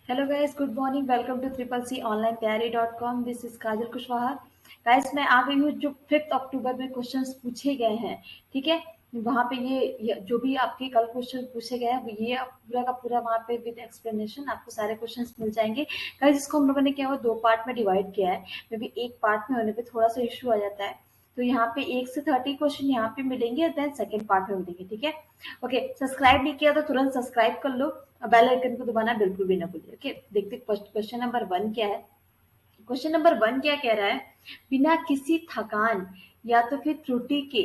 Hello guys, good morning. Welcome to triple C online तैयारी .com। This is Kajal Kushwaha. Guys, मैं आ गई हूँ जो 5 अक्टूबर में क्वेश्चंस पूछे गए हैं। ठीक है, वहाँ पे ये जो भी आपके कल क्वेश्चन पूछे गए हैं ये पूरा का पूरा वहाँ पे विद एक्सप्लेनेशन आपको सारे क्वेश्चंस मिल जाएंगे। गाइस, इसको हम लोगों ने क्या हुआ 2 पार्ट में डिवाइड किया है। मे बी एक पार्ट में होने पे थोड़ा सा इशू आ जाता है, तो यहाँ पे 1 से 30 क्वेश्चन यहाँ पे मिलेंगे, देन सेकेंड पार्ट में मिलेंगे। ठीक है, ओके। सब्सक्राइब नहीं किया तो तुरंत सब्सक्राइब कर लो, बेल आइकन को दबाना बिल्कुल भी ना भूलिए। ओके, देखते क्वेश्चन नंबर 1 क्या है। क्वेश्चन नंबर 1 क्या कह रहा है, बिना किसी थकान या तो फिर त्रुटि के,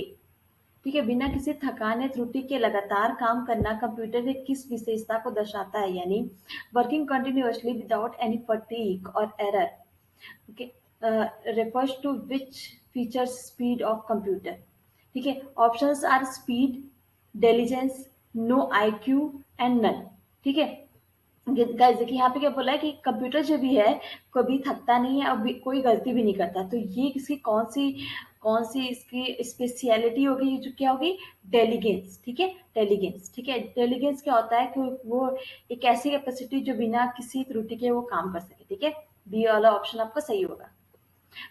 ठीक है, बिना किसी थकान या त्रुटि के लगातार काम करना कंप्यूटर की किस विशेषता को दर्शाता है, यानी working continuously without any fatigue और error. Okay, refers to which features speed of computer। ठीक है, options are speed, diligence, no IQ and none. ठीक है गाइस, देखिए यहाँ पे क्या बोला है कि कंप्यूटर जो भी है कभी थकता नहीं है और कोई गलती भी नहीं करता। तो ये इसकी कौन सी इसकी स्पेशलिटी होगी, जो क्या होगी, डेलीगेंस। ठीक है, डेलीगेंस। ठीक है, डेलीगेंस क्या होता है कि वो एक ऐसी कैपेसिटी जो बिना किसी त्रुटि के वो काम कर सके। ठीक है, बी वाला ऑप्शन आपका सही होगा।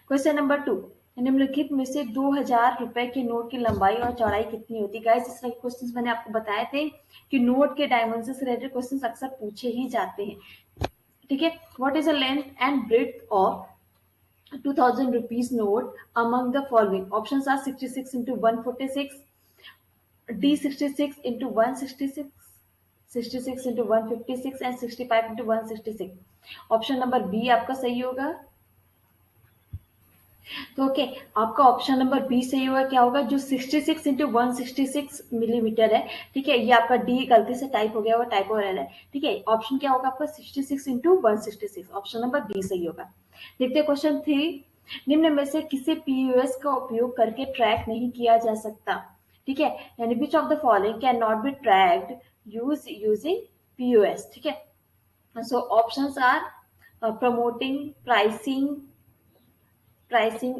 क्वेश्चन नंबर 2, निम्नलिखित में से 2000 रुपए के नोट की लंबाई और चौड़ाई कितनी होती है। गाइस, इस तरह के क्वेश्चंस मैंने आपको बताए थे कि नोट के डायमेंशन से रिलेटेड क्वेश्चंस अक्सर पूछे ही जाते हैं। ठीक है, what is the length and breadth of 2000 rupees note among the following. Options are 66 into 146, D 66 into 166, 66 into 156 and 65 into 166। Option number B आपका सही होगा। तो ओके, आपका ऑप्शन नंबर बी सही होगा। क्या होगा, जो 66 इंटू 166 मिलीमीटर है। ठीक है, ये आपका डी गलती से टाइप हो गया, वो टाइपो एरर है। ठीक है, ऑप्शन क्या होगा आपका 66 इंटू 166। ऑप्शन नंबर बी सही होगा। देखते हैं क्वेश्चन 3, निम्न में से किसी पीयूएस का उपयोग करके ट्रैक नहीं किया जा सकता। ठीक है, यानी which of the following can not be tracked using POS. ठीक है, so options are promoting, pricing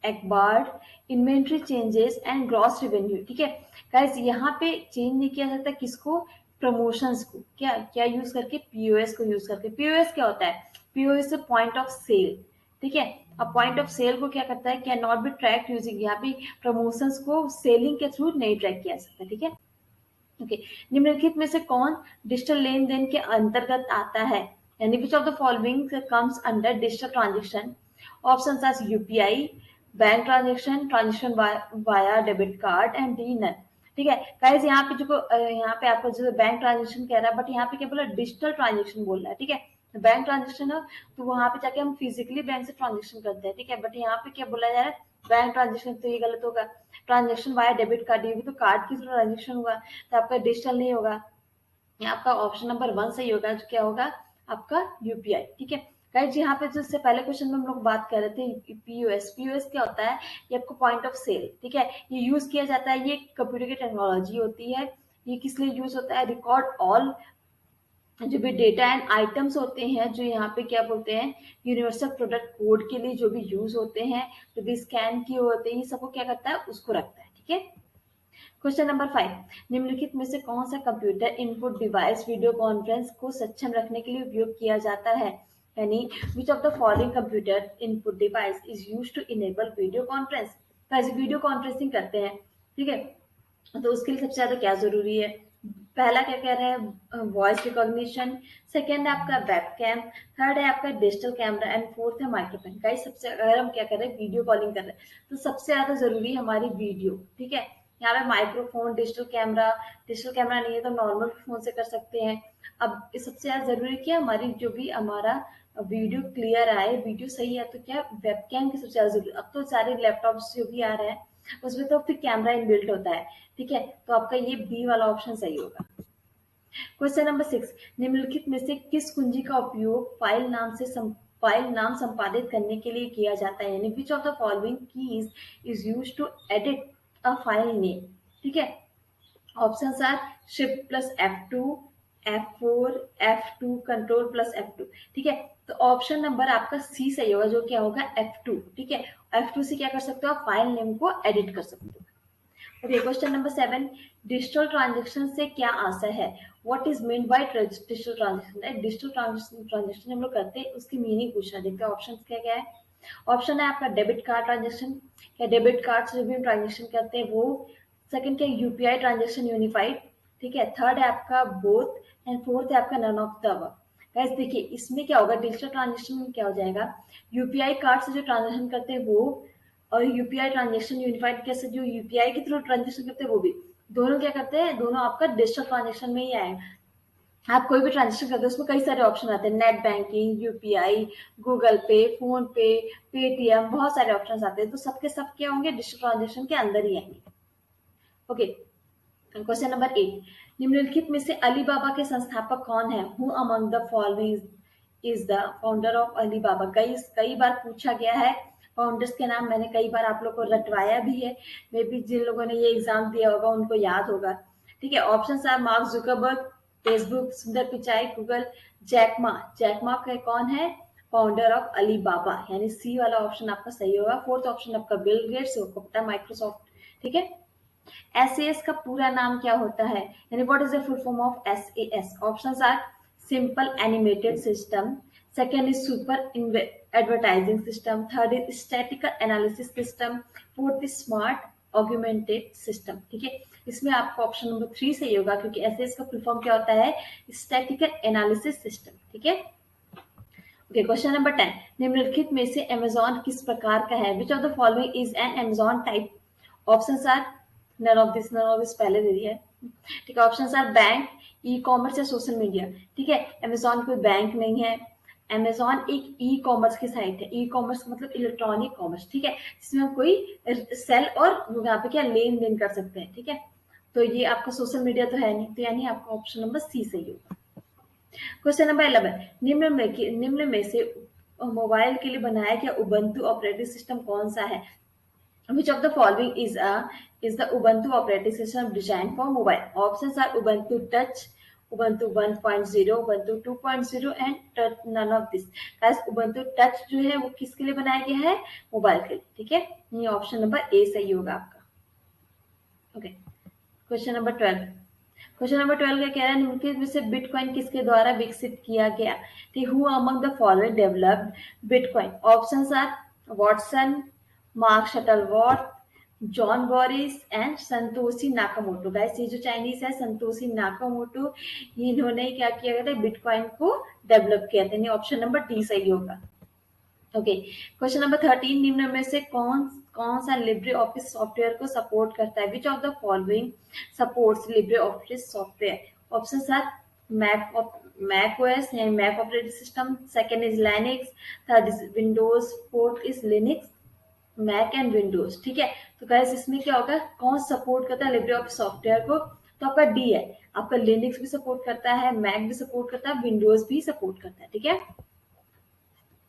एकबार्ड, inventory changes and gross revenue. ठीक है गाइस, यहाँ पे चेंज नहीं किया जाता किसको, प्रमोशंस को। क्या क्या यूज करके, पीओएस को यूज करके। पीओएस क्या होता है, पीओएस पॉइंट ऑफ सेल। ठीक है, अब पॉइंट ऑफ सेल को क्या करता है, can not B track using, यहाँ पे प्रमोशंस को सेलिंग के थ्रू नहीं ट्रैक किया सकता। ठीक है, ओके। निम्नलिखित में से कौन डिजिटल लेन देन के अंतर्गत आता है, यानी which of the following comes under digital transaction. Options are UPI, bank transaction, transaction via debit card and D none. ठीक है गाइस, यहाँ पे जो यहाँ पे आपको जो बैंक ट्रांजेक्शन कह रहा है, बट यहाँ पे क्या बोला, डिजिटल ट्रांजेक्शन बोल रहा है। ठीक है, बैंक ट्रांजेक्शन है तो वहां पे जाके हम फिजिकली बैंक से ट्रांजेक्शन करते हैं। ठीक है, बट यहाँ पे क्या बोला जा रहा है, बैंक ट्रांजेक्शन, तो ये गलत होगा। ट्रांजेक्शन वाया डेबिट कार्ड, ये भी तो कार्ड की ट्रांजेक्शन हुआ, तो आपका डिजिटल नहीं होगा। आपका ऑप्शन नंबर 1 सही होगा, जो क्या होगा आपका यूपीआई। ठीक है गाइस, यहाँ पे जिससे पहले क्वेश्चन में हम लोग बात कर रहे थे पीयूएस। पीयूएस क्या होता है, ये आपको पॉइंट ऑफ सेल। ठीक है, ये यूज किया जाता है, ये कंप्यूटर की टेक्नोलॉजी होती है। ये किस लिए यूज होता है, रिकॉर्ड ऑल जो भी डेटा एंड आइटम्स होते हैं, जो यहाँ पे क्या बोलते हैं, यूनिवर्सल प्रोडक्ट कोड के लिए जो भी यूज होते हैं, जो भी स्कैन किए होते हैं, ये सबको क्या करता है, उसको रखता है। ठीक है, क्वेश्चन नंबर 5, निम्नलिखित में से कौन सा computer input device video conference को सक्षम रखने के लिए उपयोग किया जाता है, यानी which of the following computer input device is use to enable video conference. कैसे वीडियो कॉन्फ्रेंसिंग करते हैं। ठीक है, तो उसके लिए सबसे ज्यादा क्या जरूरी है, पहला क्या कह रहे हैं, वॉइस रिकॉग्निशन, सेकेंड है आपका वेब कैम, थर्ड है आपका डिजिटल कैमरा एंड फोर्थ है माइक्रोफोन। गाइस, सबसे अगर हम क्या कर रहे हैं, वीडियो कॉलिंग कर रहे हैं, तो सबसे ज्यादा जरूरी है हमारी वीडियो। ठीक है, यहाँ पे माइक्रोफोन, डिजिटल कैमरा नहीं है तो नॉर्मल फोन से कर सकते हैं। अब सबसे ज्यादा जरूरी क्या, हमारी जो भी हमारा वीडियो क्लियर आए, वीडियो सही है, तो क्या वेब कैम की सबसे ज्यादा जरूरी। अब तो सारे लैपटॉप्स जो भी आ रहे हैं उसमें तो फिर कैमरा इनबिल्ट होता है। ठीक है, तो आपका ये बी वाला ऑप्शन सही होगा। क्वेश्चन नंबर 6, निम्नलिखित में से किस कुंजी का उपयोग फाइल नाम संपादित करने के लिए किया जाता है, यानी which of the following keys is use to edit a file name. ठीक है, options are shift plus F2, F4, F2, control plus F2। ठीक है, तो ऑप्शन नंबर आपका सी सही होगा, जो क्या होगा F2। ठीक है, F2 से क्या कर सकते हो आप, फाइल नेम को एडिट कर सकते हो। Okay, question number 7, digital transaction से क्या आशय है? What is mean by digital transaction? Digital transaction हम लोग करते हैं उसकी मीनिंग पूछना। देखते हैं ऑप्शन क्या क्या है। ऑप्शन है आपका डेबिट कार्ड ट्रांजेक्शन, क्या डेबिट कार्ड से जो भी हम ट्रांजेक्शन करते हैं वो। सेकंड क्या यूपीआई ट्रांजेक्शन यूनिफाइड, ठीक है। थर्ड है आपका बोथ, एंड फोर्थ है आपका none of the above. Guys देखिए इसमें क्या होगा, डिजिटल ट्रांजेक्शन में क्या हो जाएगा, यूपीआई कार्ड से जो ट्रांजेक्शन करते हैं वो, और यूपीआई ट्रांजेक्शन यूनिफाइड कैसे जो यूपीआई के थ्रू ट्रांजेक्शन करते हैं वो भी, दोनों क्या करते हैं, दोनों आपका डिजिटल ट्रांजेक्शन में ही आएगा। आप कोई भी ट्रांजेक्शन करते हैं उसमें कई सारे ऑप्शन आते हैं, नेट बैंकिंग, यूपीआई, गूगल पे, फोन पे, पेटीएम, बहुत सारे ऑप्शन आते हैं, तो सबके सब क्या होंगे, डिजिटल ट्रांजेक्शन के अंदर ही आएंगे। ओके, क्वेश्चन नंबर 8, निम्नलिखित में से अलीबाबा के संस्थापक कौन है? Who among the following is the founder of Alibaba? कई बार पूछा गया है, फाउंडर्स के नाम मैंने कई बार आप लोग को रटवाया भी है, मे बी जिन लोगों ने ये एग्जाम दिया होगा उनको याद होगा। ठीक है, option are Mark Zuckerberg, Facebook, Sundar Pichai, Google. Jack Ma के कौन है? फाउंडर ऑफ अलीबाबा, यानी सी वाला ऑप्शन आपका सही होगा। फोर्थ ऑप्शन आपका बिल गेट्स, माइक्रोसॉफ्ट। ठीक है, एसएएस का पूरा नाम क्या होता है, यानी what is the full form of SAS? Options are simple animated system, second is super advertising system, third is statical analysis system, fourth is smart augmented system. ठीक है, इसमें आपको ऑप्शन नंबर 3 सही होगा, क्योंकि एसएएस का फुल फॉर्म क्या होता है, स्टैटिकल एनालिसिस सिस्टम। ठीक है, ओके, क्वेश्चन नंबर 10, निम्नलिखित में से अमेजॉन किस प्रकार का है? Which of the following is an Amazon type? Options are none of this पहले दे दिया है। ठीक है, options are bank, e commerce या सोशल मीडिया। ठीक है, अमेजॉन कोई बैंक नहीं है, अमेजॉन एक ई कॉमर्स की साइट है। ई कॉमर्स मतलब इलेक्ट्रॉनिक कॉमर्स, ठीक है, जिसमें हम कोई सेल और यहाँ पे क्या लेन देन कर सकते हैं। ठीक है, तो ये आपका सोशल मीडिया तो है नहीं, तो यानी आपका ऑप्शन नंबर सी सही होगा। क्वेश्चन नंबर 11, निम्न में से मोबाइल के लिए बनाया गया उबंटू ऑपरेटिंग सिस्टम कौन सा है? Which of the following is the Ubuntu operating system designed for mobile? Options are Ubuntu Touch, Ubuntu 1.0, Ubuntu 2.0 and none of this. Guys, Ubuntu Touch जो है वो किसके लिए बनाया गया है? मोबाइल के लिए। ठीक है, ये ऑप्शन नंबर ए सही होगा आपका। Okay, question number 12, question number 12 क्या कह रहा है, निम्नलिखित में से बिटकॉइन किसके द्वारा विकसित किया गया? ठीक, who among the following developed bitcoin? Options are Watson, Mark Shuttleworth, John Boris and Satoshi Nakamoto. Guys ये जो चाइनीज है संतोषी नाकामोटो, इन्होंने क्या किया था, बिटकॉइन को डेवलप किया था। ऑप्शन नंबर डी सही होगा। ओके, क्वेश्चन नंबर 13, निम्न में से कौन कौन सा लिब्रे ऑफिस सॉफ्टवेयर को सपोर्ट करता है? Which of the following supports Libre Office software? Options are Mac OS यानी Mac operating system, second is Linux, third is Windows, fourth is Linux, Mac and Windows. ठीक है, तो guys इसमें क्या होगा, कौन सपोर्ट करता है लिब्रे ऑफिस सॉफ्टवेयर को? तो आपका डी है, आपका लिनक्स भी सपोर्ट करता है, मैक भी सपोर्ट करता है, विंडोज भी सपोर्ट करता है। ठीक है,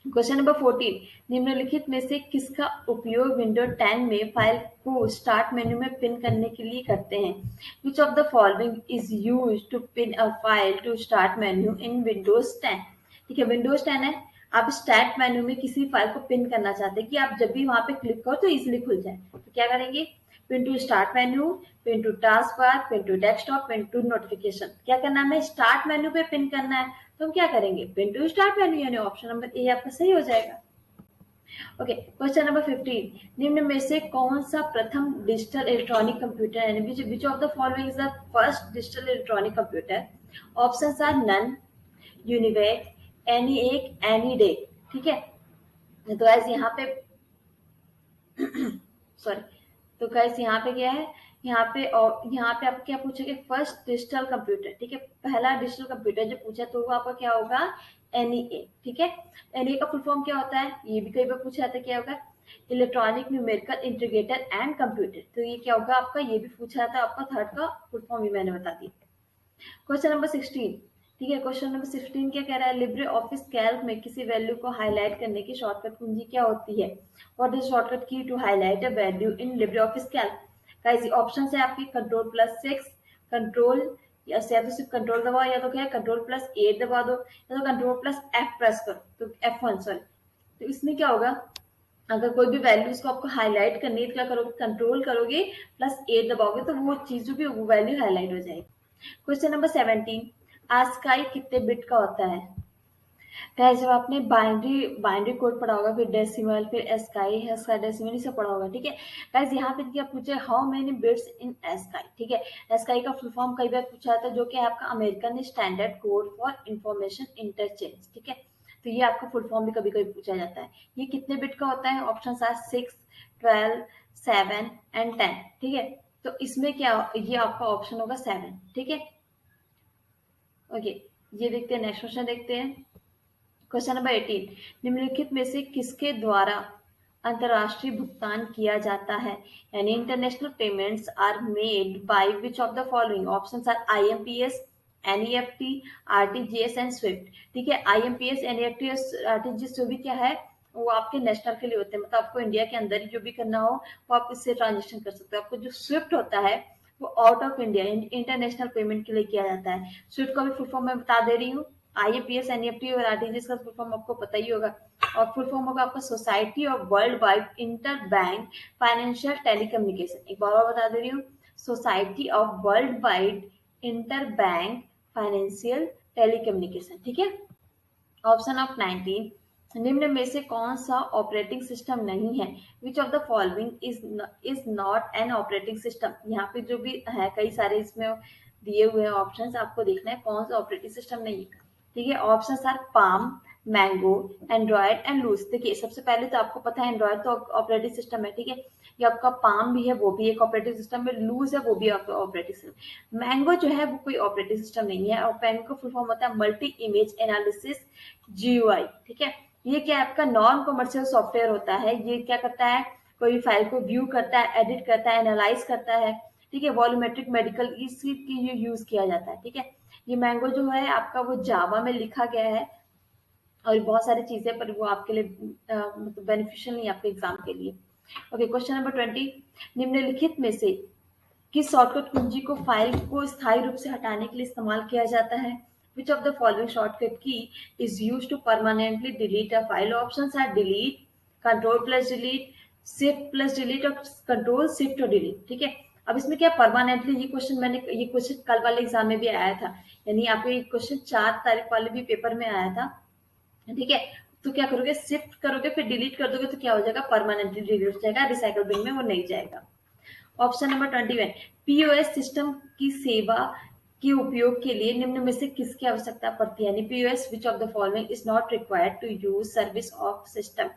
क्वेश्चन नंबर 14, निम्नलिखित में से किसका उपयोग विंडो 10 में फाइल को स्टार्ट मेन्यू में पिन करने के लिए करते हैं? Which of the following is use to pin a file to start menu in Windows 10? ठीक है, विंडोज 10 है, आप स्टार्ट मेन्यू में किसी फाइल को पिन करना चाहते हैं कि आप जब भी वहां पे क्लिक करो तो इजिली खुल जाए, तो क्या करेंगे, pin to start menu, pin to taskbar, pin to desktop, pin to notification. क्या करना है, स्टार्ट मेन्यू पे पिन करना है, तो हम क्या करेंगे, पिन टू स्टार्ट मेन्यू, यानी ऑप्शन नंबर ए आपका सही हो जाएगा। ओके, क्वेश्चन नंबर 15, निम्न में से कौन सा प्रथम डिजिटल इलेक्ट्रॉनिक कंप्यूटर है? Which of the following is the first digital electronic computer? Options are none, UNIVAC, ENIAC, any day. ठीक है, तो ऐसे यहाँ पे सॉरी, तो गाइस यहाँ पे क्या है, यहाँ पे आपको क्या पूछेगा, फर्स्ट डिजिटल कंप्यूटर। ठीक है, पहला डिजिटल कंप्यूटर जो पूछा तो वो आपका क्या होगा, एनईए। ठीक है, एनईए का फुल फॉर्म क्या होता है, ये भी कई बार पूछा जाता है, क्या होगा, electronic numerical integrator and computer. तो ये क्या होगा आपका, ये भी पूछा जाता है आपका, थर्ड का फुल फॉर्म भी मैंने बता दी। क्वेश्चन नंबर 16, ठीक है, क्वेश्चन नंबर 16 क्या कह रहा है, लिब्रे ऑफिस कैल्क में किसी वैल्यू को हाईलाइट करने की शॉर्टकट कुंजी क्या होती है? What is shortcut key to highlight a value in LibreOffice Calc? Guys option है आपके कंट्रोल+6, कंट्रोल, या तो सिर्फ कंट्रोल दबाओ, या तो क्या है कंट्रोल+A दबा दो, या तो कंट्रोल+F प्रेस करो, तो F1 सॉरी। तो इसमें क्या होगा, अगर कोई भी वैल्यूज को आपको हाईलाइट करनी है तो क्या करोगे, कंट्रोल करोगे +8 दबाओगे तो वो चीज जो भी वो वैल्यू हाईलाइट हो जाएगी। क्वेश्चन नंबर 17, ASCII कितने बिट का होता है? क्या जब आपने बाइनरी बाइनरी कोड पढ़ा होगा, फिर डेसिमल, फिर एस्काई हेक्साडेसिमल, ये सब पढ़ा होगा, ठीक है। गाइस यहाँ पे क्या पूछे, how many bits in ASCII, ठीक है। एस्काई का फुल फॉर्म कई बार पूछा जाता है, जो कि आपका American standard code for information interchange, ठीक है। तो ये आपका फुल फॉर्म भी कभी कभी पूछा जाता है। ये कितने बिट का होता है? ऑप्शन आर 6, 12, 7 एंड 10, ठीक है। तो इसमें क्या, ये आपका ऑप्शन होगा 7, ठीक है। ओके, ये देखते हैं, नेक्स्ट क्वेश्चन देखते हैं। क्वेश्चन नंबर 18, निम्नलिखित में से किसके द्वारा अंतरराष्ट्रीय भुगतान किया जाता है? यानी international payments are made by which of the following? Options are IMPS, NEFT, RTGS and swift, ठीक है। IMPS, NEFT और RTGS जो भी क्या है, वो आपके नेशनल के लिए होते हैं, मतलब आपको इंडिया के अंदर ही जो भी करना हो वो आप इससे ट्रांजेक्शन कर सकते हो। आपको जो स्विफ्ट होता है वो out of India international payment के लिए किया जाता है। स्विफ्ट का भी फुल फॉर्म मैं बता दे रही हूँ। IMPS, NEFT और RTGS का फुल फॉर्म आपको पता ही होगा। और फुल फॉर्म होगा आपका society of world wide inter bank financial telecommunication. एक बार और बता दे रही हूँ, society of world wide inter bank financial telecommunication, ठीक है। ऑप्शन ऑफ 19, निम्न में से कौन सा ऑपरेटिंग सिस्टम नहीं है? Which of the following is not an operating system? यहाँ पे जो भी है कई सारे इसमें दिए हुए हैं ऑप्शंस, आपको देखना है कौन सा ऑपरेटिंग सिस्टम नहीं है, ठीक है। Options are palm, mango, android and loose. देखिए सबसे पहले तो आपको पता है एंड्रॉयड तो ऑपरेटिंग सिस्टम है, ठीक है। ये आपका पाम भी है, वो भी एक ऑपरेटिंग सिस्टम है। लूज है, वो भी आपका ऑपरेटिंग सिस्टम। मैंगो जो है वो कोई ऑपरेटिंग सिस्टम नहीं है। और मैंगो का फुल फॉर्म होता है मल्टी इमेज एनालिसिस GUI, ठीक है। ये क्या आपका नॉन कमर्शियल सॉफ्टवेयर होता है। ये क्या करता है, कोई फाइल को व्यू करता है, एडिट करता है, एनालाइज करता है, ठीक है। वॉल्यूमेट्रिक मेडिकल इसी की यूज किया जाता है, ठीक है। ये मैंगो जो है आपका वो जावा में लिखा गया है और बहुत सारी चीजें, पर वो आपके लिए मतलब बेनिफिशियल नहीं है आपके एग्जाम के लिए। ओके, क्वेश्चन नंबर 20, निम्नलिखित में से किस शॉर्टकट कुंजी को फाइल को स्थायी रूप से हटाने के लिए इस्तेमाल किया जाता है? Which of the following shortcut key is use to permanently delete a file? Options are delete, control plus delete, shift plus delete और कंट्रोल शिफ्ट और डिलीट, ठीक है। अब इसमें क्या परमानेंटली, ये क्वेश्चन कल वाले एग्जाम में भी आया था, यानी आपको ये क्वेश्चन 4 तारीख वाले भी पेपर में आया था, ठीक है। तो क्या करोगे, शिफ्ट करोगे फिर डिलीट कर दोगे तो क्या हो जाएगा, परमानेंटली डिलीट हो जाएगा, रिसाइकल बिन में वो नहीं जाएगा। ऑप्शन नंबर 21, POS सिस्टम की सेवा के उपयोग के लिए निम्न में से किसकी आवश्यकता पड़ती है? यानी POS which of the following is not required to use service of system?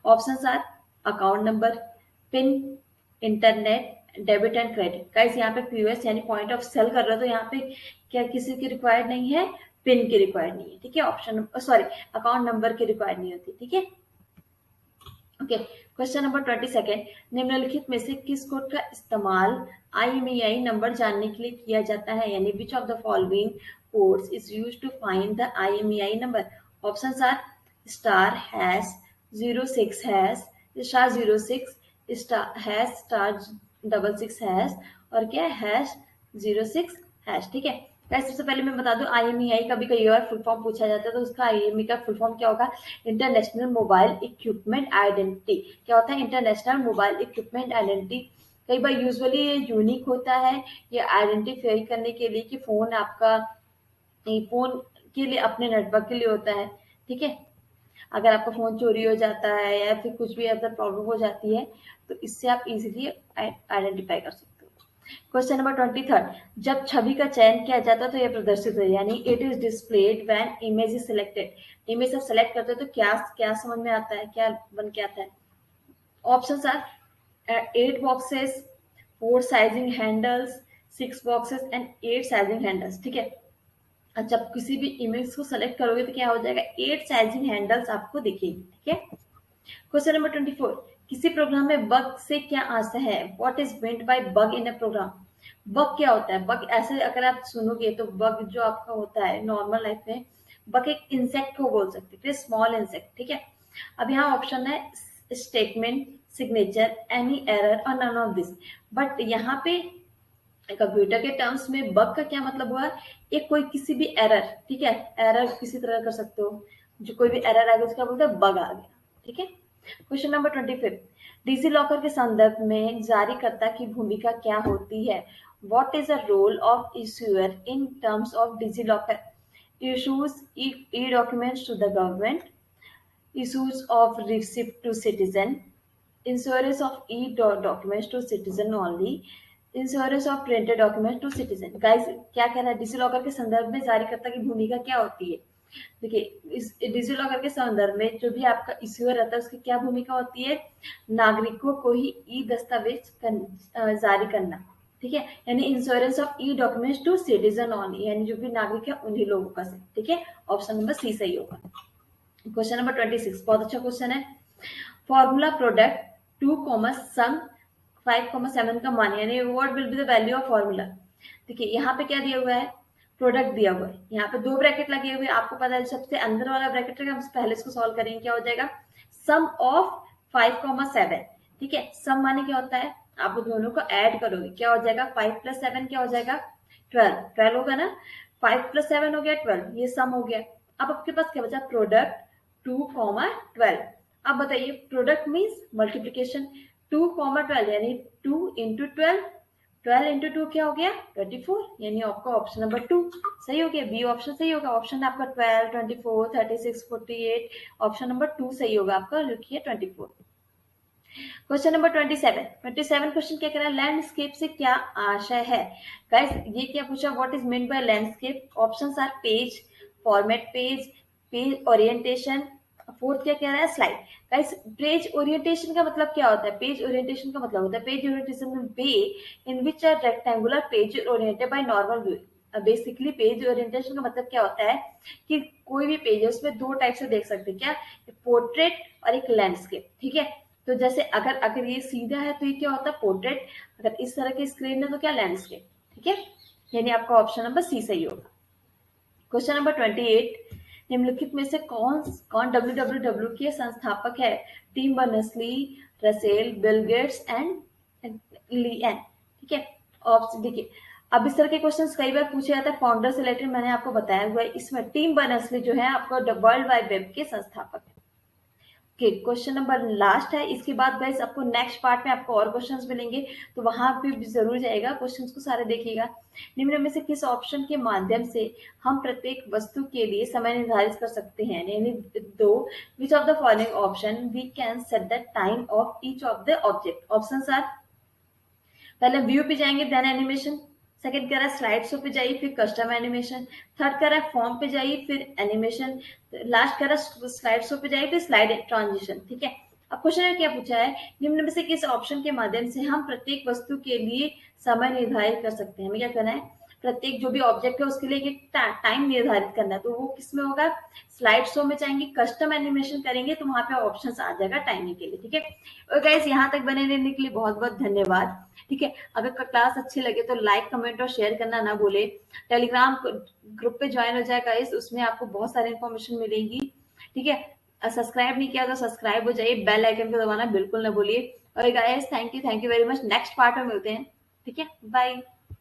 Options are account number, PIN, internet, debit and credit. Guys यहाँ पे POS यानी पॉइंट ऑफ सेल कर रहे हो तो यहाँ पे क्या किसी की रिक्वायर्ड नहीं है, पिन की रिक्वायर्ड नहीं है, ठीक है। ऑप्शन सॉरी, अकाउंट नंबर की रिक्वायर्ड नहीं होती, ठीक है। ओके, क्वेश्चन नंबर 22, निम्नलिखित में से किस कोड का इस्तेमाल IMEI नंबर जानने के लिए किया जाता है? यानी which of the following codes is use to find the IMEI number? Options are star hash 06 hash star 06 star hash star 66 hash और क्या हैश 06 हैश, ठीक है। गाइस सबसे पहले मैं बता दूं, IMEI का भी कई बार फुल फॉर्म पूछा जाता है, तो उसका IMEI का फुल फॉर्म क्या होगा, इंटरनेशनल मोबाइल इक्विपमेंट आइडेंटिटी। क्या होता है, इंटरनेशनल मोबाइल इक्विपमेंट आइडेंटिटी। कई बार यूजुअली ये यूनिक होता है, ये आइडेंटिफाई करने के लिए कि फोन आपका, फोन के लिए अपने नेटवर्क के लिए होता है, ठीक है। अगर आपका फोन चोरी हो जाता है या फिर कुछ भी अदर प्रॉब्लम हो जाती है तो इससे आप इजीली आइडेंटिफाई कर सकते हो। क्वेश्चन नंबर 23, जब छवि का चयन किया जाता है तो यह प्रदर्शित हो, यानी it is displayed when image is selected. Image आप सेलेक्ट करते हो तो क्या क्या समझ में आता है, क्या बन के आता है? Options are 8 boxes, 4 sizing handles, 6 boxes and 8 sizing handles, ठीक है। अच्छा, जब किसी भी इमेज को सेलेक्ट करोगे तो क्या हो जाएगा, 8 साइजिंग हैंडल्स आपको दिखेगी, ठीक है। क्वेश्चन नंबर 24, किसी प्रोग्राम में बग से क्या आशा है? What is meant by bug in a program? Bug क्या होता है? बग ऐसे अगर आप सुनोगे तो बग जो आपका होता है नॉर्मल लाइफ में, बग एक इंसेक्ट को बोल सकते हैं, स्मॉल इंसेक्ट, ठीक है। अब यहाँ ऑप्शन है स्टेटमेंट, सिग्नेचर, एनी एरर और नन ऑफ दिस। बट यहाँ पे कंप्यूटर के टर्म्स में बग का क्या मतलब हुआ, एक कोई किसी भी एरर, ठीक है, एरर किसी तरह कर सकते हो, जो कोई भी एरर आ गया उसका बोलते हैं बग आ गया, ठीक है। क्वेश्चन नंबर 25, डिजी लॉकर के संदर्भ में जारीकर्ता की भूमिका क्या होती है? What is the role of issuer in terms of DigiLocker? Issues e documents to the government, issues of receipt to citizen, insurance of documents to citizen only, insurance of printed document to citizen. Guys क्या कह रहा है, digi locker के संदर्भ में जारीकर्ता की भूमिका क्या होती है? देखिए इस डिजी लॉकर के संदर्भ में जो भी आपका इश्यूअर रहता है उसकी क्या भूमिका होती है? नागरिकों को ही ई दस्तावेज जारी करना, ठीक है, यानी insurance of e documents to citizen only, यानी जो भी नागरिक है उन्हीं लोगों का से, ठीक है, ऑप्शन नंबर सी सही होगा। क्वेश्चन नंबर 26 बहुत अच्छा क्वेश्चन है। फॉर्मूला प्रोडक्ट 2, सम 5, 7 का मान, यानी what will be the value of formula. देखिए यहाँ पे क्या दिया हुआ है, प्रोडक्ट दिया हुआ है, यहाँ पे 2 ब्रैकेट लगे हुए, आपको पता है सबसे अंदर वाला ब्रैकेट है, हम पहले इसको सॉल्व करेंगे, क्या हो जाएगा, सम ऑफ 5, 7, ठीक है। सम माने क्या होता है, आप दोनों को ऐड करोगे, क्या हो जाएगा, 5 + 7 क्या हो जाएगा, 12 होगा ना, 5 + 7 हो गया 12, ये सम हो गया। अब आपके पास क्या बचा, प्रोडक्ट 2, 12। अब बताइए प्रोडक्ट मीन्स मल्टीप्लीकेशन, 2, 12 यानी 2 × 12, 12 × 2 क्या हो गया, 24, यानी आपका ऑप्शन नंबर 2 सही हो गया, बी ऑप्शन सही होगा। ऑप्शन आपका 12, 24, 36, 48, ऑप्शन नंबर 2 सही होगा आपका, लिखिए 24। क्वेश्चन नंबर 27 क्वेश्चन क्या कह रहा है, लैंडस्केप से क्या आशय है? गाइस ये क्या पूछा, what is mean by landscape? Options are page, format page, page orientation, fourth क्या कह रहा है, स्लाइड। गाइस पेज ओरिएंटेशन का मतलब क्या होता है, पेज ओरिएंटेशन का मतलब होता है, पेज ओरिएंटेशन में way in which a rectangular page oriented by normal view. Basically page orientation का मतलब क्या होता है कि कोई भी पेज है उसमें 2 टाइप से देख सकते हैं, क्या, पोर्ट्रेट और एक लैंडस्केप, ठीक है। तो जैसे अगर अगर ये सीधा है तो ये क्या होता है, पोर्ट्रेट, अगर इस तरह की स्क्रीन है तो क्या, लैंडस्केप, ठीक है, यानी आपका ऑप्शन नंबर सी सही होगा। क्वेश्चन नंबर 28, निम्नलिखित में से कौन कौन डब्ल्यूडब्ल्यूडब्ल्यू के संस्थापक है? Tim Berners Lee, Russell, Bill Gates and Lee Ann, ठीक है। ऑप्शन देखिए, अब इस तरह के क्वेश्चंस कई बार पूछे जाते हैं, फाउंडर से रिलेटेड मैंने आपको बताया हुआ है, इसमें टिम बर्नर्स-ली जो है आपको वर्ल्ड वाइड वेब के संस्थापक है। क्वेश्चन नंबर लास्ट है, इसके बाद गाइस आपको नेक्स्ट पार्ट में आपको और क्वेश्चंस मिलेंगे, तो वहां भी जरूर जाएगा, क्वेश्चंस को सारे देखिएगा। निम्न में से किस ऑप्शन के माध्यम से हम प्रत्येक वस्तु के लिए समय निर्धारित कर सकते हैं, यानी दो, which of the following option we can set the time of each of the object? Options are, पहले व्यू पे जाएंगे देन एनिमेशन, सेकंड कह रहा है स्लाइड शो पे जाइए फिर कस्टम एनिमेशन, थर्ड कह रहा है फॉर्म पे जाइए फिर एनिमेशन, लास्ट कह रहा है स्लाइड शो पे जाइए फिर स्लाइड ट्रांजिशन, ठीक है। अब क्वेश्चन में क्या पूछा है, निम्न में से किस ऑप्शन के माध्यम से हम प्रत्येक वस्तु के लिए समय निर्धारित कर सकते हैं? हमें क्या करना है, प्रत्येक जो भी ऑब्जेक्ट है उसके लिए एक टाइम निर्धारित करना है, तो वो किसमें होगा, स्लाइड शो में जाएंगे, कस्टम एनिमेशन करेंगे तो वहां पे ऑप्शंस आ जाएगा टाइमिंग के लिए, ठीक है। और गाइस यहाँ तक बने रहने के लिए बहुत बहुत धन्यवाद, ठीक है। अगर क्लास अच्छी लगे तो लाइक, कमेंट और शेयर करना ना भूले। टेलीग्राम ग्रुप पे ज्वाइन हो जाएगा, इस उसमें आपको बहुत सारी इन्फॉर्मेशन मिलेगी, ठीक है। सब्सक्राइब नहीं किया तो सब्सक्राइब हो जाइए, बेल आइकन को दबाना बिल्कुल ना भूलिए। और guys thank you very much, next part में मिलते हैं, ठीक है, बाय।